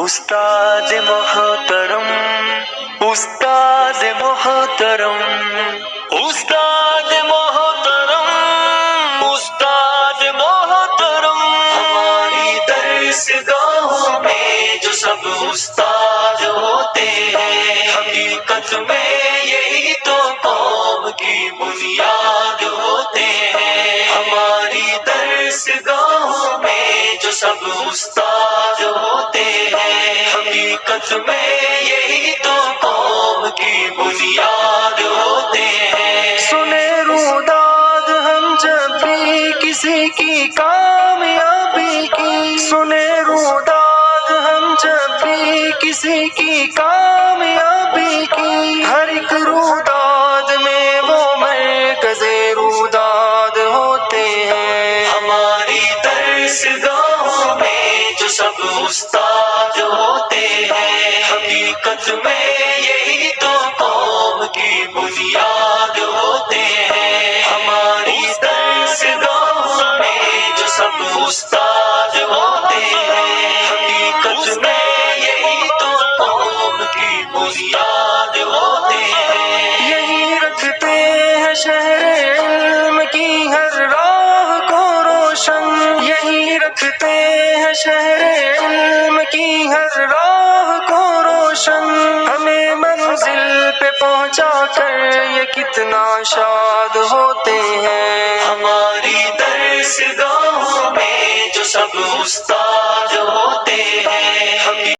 استاد محترم، استاد محترم، استاد محترم، استاد محترم، ہماری درس گاہوں میں جو سب استاد ہوتے ہیں، حقیقت میں یہی تو قوم کی بنیاد ہوتے ہیں۔ ہماری درس گاہوں میں جو سب استاد ہوتے ہیں، حقیقت میں یہی تو قوم کی بنیاد ہوتے ہیں۔ سنے روداد ہم جب بھی کسی کی کامیابی کی، سنے روداد ہم جب بھی کسی کی کامیابی کی، ہر ایک روداد میں وہ مرکز روداد ہوتے ہیں۔ ہماری درس گاہوں میں جو سب استاد ہوتے ہیں، حقیقت میں یہی تو قوم کی بنیاد ہوتے ہیں۔ ہماری درس گاہوں میں جو سب استاد ہوتے ہیں، حقیقت میں یہی تو قوم کی بنیاد ہوتے ہیں۔ یہی رکھتے ہیں شہر علم کی ہر راہ کو روشن، یہی رکھتے ہیں شہر علم کی ہر راہ کو روشن، ہمیں منزل پہ پہنچا کر یہ کتنا شاد ہوتے ہیں۔ ہماری درس گاہوں میں جو سب استاد ہوتے ہیں،